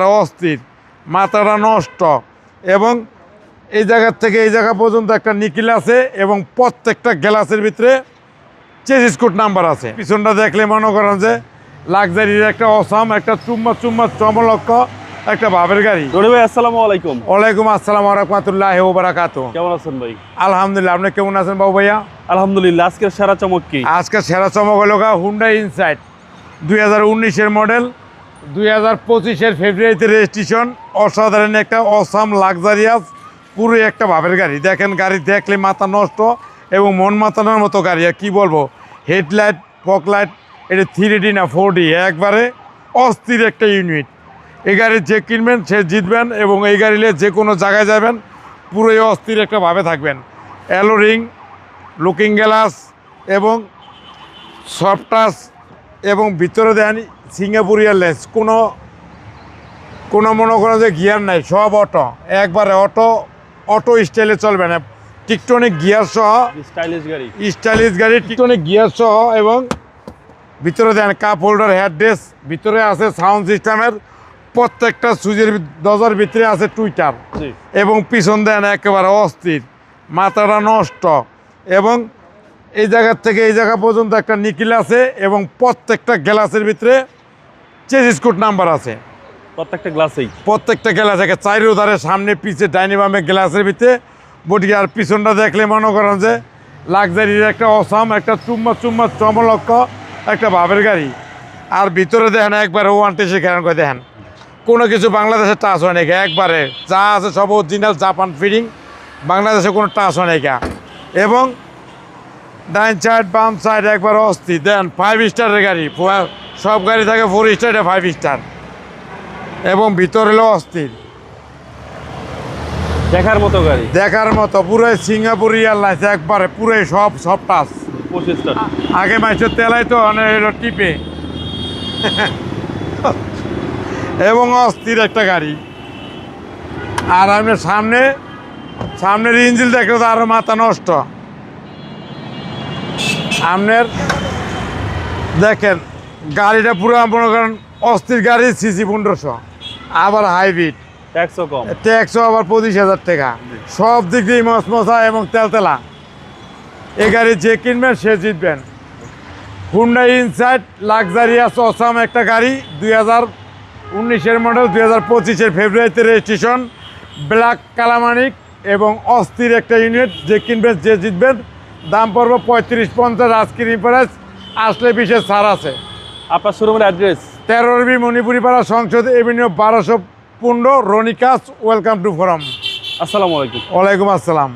অস্থির, মাথাটা নষ্ট। এবং এই জায়গার থেকে এই জায়গা পর্যন্ত একটা নিকিল আছে এবং প্রত্যেকটা গ্লাসের ভিতরে চেসিস কোড নাম্বার আছে। পিছনটা দেখলে মনে করেন যে লাক্সারির একটা অসাম, একটা চুম্মা চমলক্ষ একটা ভাবের গাড়ি। রনি ভাই আসসালামু আলাইকুম। ওয়ালাইকুম আসসালাম ওয়া রাহমাতুল্লাহি ওয়া বারাকাতুহু। কেমন আছেন ভাই? আলহামদুলিল্লাহ, আপনি কেমন আছেন বাবু ভাইয়া? আলহামদুলিল্লাহ। আজকের সেরা চমক কি? আজকে সেরা চমক হলো হুন্ডাই ইনসাইট 2019-এর মডেল, 2025-এর ফেব্রুয়ারিতে রেজিস্ট্রেশন। অসাধারণ একটা অসাম লাক্সারিয়াস পুরো একটা ভাবের গাড়ি। দেখেন, গাড়ি দেখলে মাথা নষ্ট এবং মন মাতানোর মতো গাড়ি। আর কী বলবো, হেডলাইট ফকলাইট, এটা 3D না 4D, একবারে অস্থির একটা ইউনিট। এই গাড়ি যে কিনবেন সে জিতবেন এবং এই গাড়ি নিয়ে যে কোনো জায়গায় যাবেন পুরোই অস্থির একটা ভাবে থাকবেন। অ্যালো রিং, লুকিং গ্লাস এবং সফট টাচ এবং ভিতরে দেন সিঙ্গাপুর এয়ারলাইন্স। কোনো মনে করেন যে গিয়ার নাই, সব অটো, একবারে অটো স্টাইলে চলবে না। টিকটনিক গিয়ার সহ স্টাইলিশ গাড়ি, টিকটনিক গিয়ার সহ। এবং ভিতরে দেন কাপ হোল্ডার, হেডরেস্ট, ভিতরে আছে সাউন্ড সিস্টেমের প্রত্যেকটা সুইচের দরজার ভিতরে আছে টুইটার। এবং পিছন দেন একেবারে অস্থির, মাথাটা নষ্ট। এবং এই জায়গার থেকে এই জায়গা পর্যন্ত একটা নিকিল আছে এবং প্রত্যেকটা গ্লাসের ভিতরে চেসিস কোড নাম্বার আছে। প্রত্যেকটা গ্লাস থেকে চাইরো ধারে, সামনে পিছে ডাইনি বামে গ্লাসের ভিতরে বডি। আর পিছনটা দেখলে মনে করেন যে লাক্সারির একটা অসাম, একটা চুম্মা চমলক্ষ একটা ভাবের গাড়ি। আর ভিতরে দেখেন একবারে ওয়ান্টেসে খেয়াল করে দেখেন, কোনো কিছু বাংলাদেশে টাচ হয় নাকি, একবারে যা আছে সব অরিজিনাল জাপান ফিডিং, বাংলাদেশে কোনো টাচ হয় নাকি। এবং ডাইন সাইড বাম সাইড একবার অস্থির। দেন 5 স্টারের গাড়ি, সব গাড়ি থাকে 4 স্টার, 5 স্টার। এবং ভিতরে হলো অস্থির, দেখার মতো গাড়ি, দেখার মতো পুরোই সিঙ্গাপুর এয়ারলাইন্স, একবারে পুরোই সব টাচ। আগে মাইসের তেলাই তো অনেক টিপে এবং অস্থির একটা গাড়ি। আর আপনার সামনের ইঞ্জিন দেখলে তো আরো মাথা নষ্ট। আপনার দেখেন গাড়িটা পুরো মনে করেন অস্থির গাড়ি, সিসি 1500, আবার হাইব্রিড, ট্যাক্সও আবার 25,000 টাকা, সব দিক দিয়ে মশমশা এবং তেলতেলা। এই গাড়ি যে কিনবেন সে জিতবেন। হুন্ডাই ইনসাইট লাক্সারিয়াস অসাম একটা গাড়ি, 2019-এর মডেল, 2025-এর ফেব্রুয়ারিতে রেজিস্ট্রেশন, ব্ল্যাক কালামানিক এবং অস্থির একটা ইউনিট। যে কিনবেন যে জিতবেন। দাম পড়বে 35-50, আজকের প্রাইস, আসলে বিশেষ ছাড় আছে। আপনার শোরুমের address 13B Manipuri Para, Sangsad avenue 1215, রনিকাস। Welcome to forum. আসসালামু আলাইকুম। ওয়ালাইকুম আসসালাম।